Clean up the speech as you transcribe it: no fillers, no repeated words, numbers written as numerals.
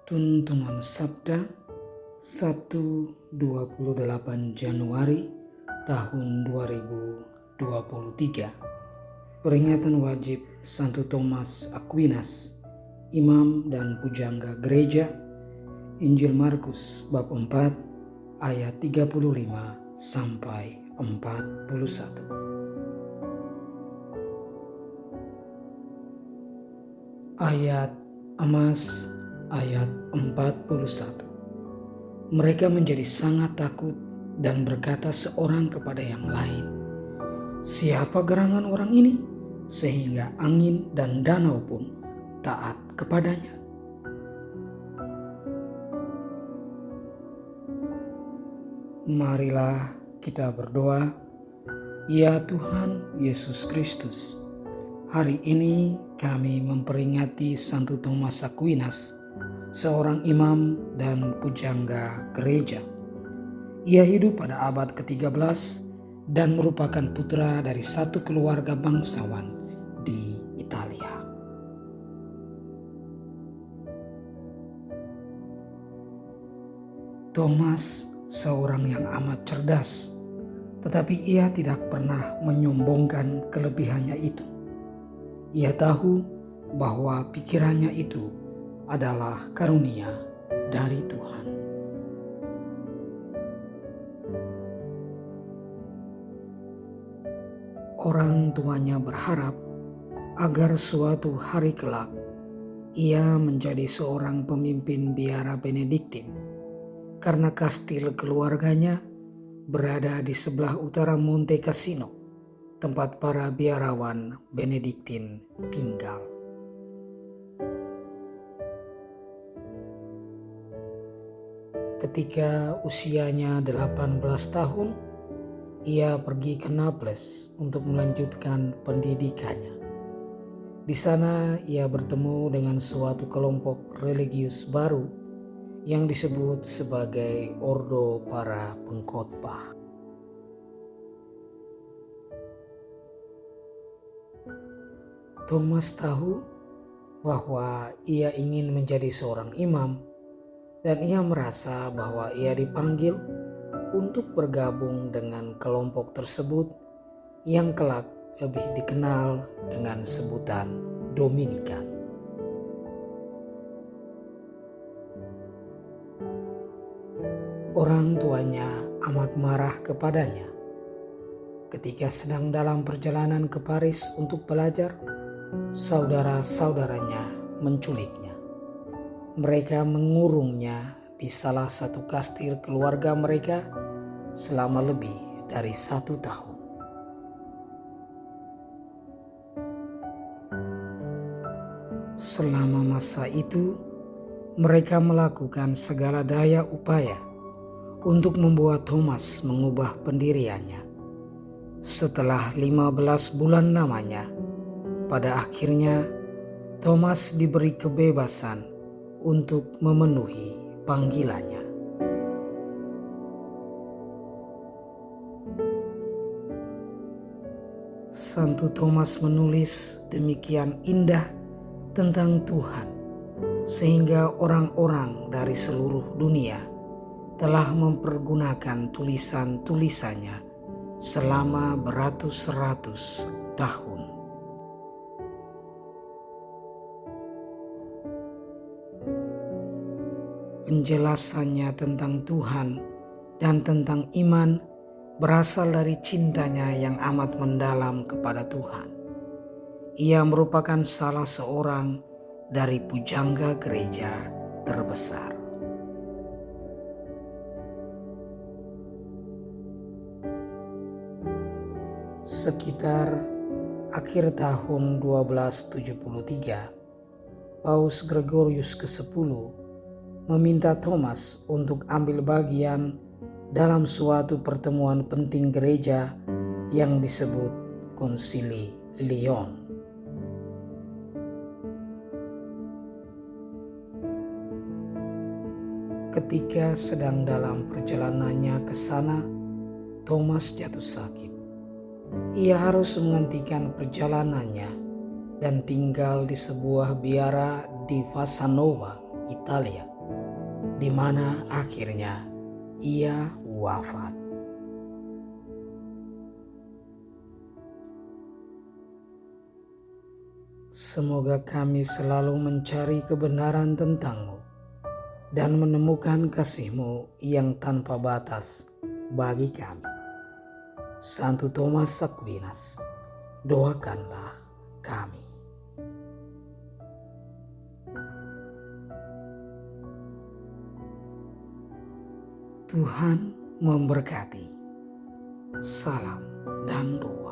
Tuntunan Sabda 28 Januari tahun 2023. Peringatan wajib Santo Thomas Aquinas, Imam dan Pujangga Gereja. Injil Markus bab 4 ayat 35 sampai 41. Ayat emas ayat 41. Mereka menjadi sangat takut dan berkata seorang kepada yang lain, "Siapa gerangan orang ini sehingga angin dan danau pun taat kepadanya?" Marilah kita berdoa. Ya Tuhan Yesus Kristus, hari ini kami memperingati Santo Thomas Aquinas, seorang imam dan pujangga gereja. Ia hidup pada abad ke-13 dan merupakan putra dari satu keluarga bangsawan di Italia. Thomas seorang yang amat cerdas, tetapi ia tidak pernah menyombongkan kelebihannya itu. Ia tahu bahwa pikirannya itu adalah karunia dari Tuhan. Orang tuanya berharap agar suatu hari kelak ia menjadi seorang pemimpin biara Benediktin, karena kastil keluarganya berada di sebelah utara Monte Cassino, tempat para biarawan Benediktin tinggal. Ketika usianya 18 tahun, ia pergi ke Naples untuk melanjutkan pendidikannya. Di sana ia bertemu dengan suatu kelompok religius baru yang disebut sebagai Ordo para Pengkhotbah. Thomas tahu bahwa ia ingin menjadi seorang imam, dan ia merasa bahwa ia dipanggil untuk bergabung dengan kelompok tersebut yang kelak lebih dikenal dengan sebutan Dominikan. Orang tuanya amat marah kepadanya. Ketika sedang dalam perjalanan ke Paris untuk belajar, saudara-saudaranya menculiknya. Mereka mengurungnya di salah satu kastil keluarga mereka selama lebih dari 1 tahun. Selama masa itu, mereka melakukan segala daya upaya untuk membuat Thomas mengubah pendiriannya. Setelah 15 bulan lamanya, pada akhirnya Thomas diberi kebebasan untuk memenuhi panggilannya. Santo Thomas menulis demikian indah tentang Tuhan, sehingga orang-orang dari seluruh dunia telah mempergunakan tulisan-tulisannya selama beratus-ratus tahun. Penjelasannya tentang Tuhan dan tentang iman berasal dari cintanya yang amat mendalam kepada Tuhan. Ia merupakan salah seorang dari pujangga gereja terbesar. Sekitar akhir tahun 1273, Paus Gregorius ke-10 meminta Thomas untuk ambil bagian dalam suatu pertemuan penting gereja yang disebut Konsili Lyon. Ketika sedang dalam perjalanannya ke sana, Thomas jatuh sakit. Ia harus menghentikan perjalanannya dan tinggal di sebuah biara di Fassanova, Italia, di mana akhirnya ia wafat. Semoga kami selalu mencari kebenaran tentang-Mu dan menemukan kasih-Mu yang tanpa batas bagi kami. Santo Thomas Aquinas, doakanlah kami. Tuhan memberkati. Salam dan doa.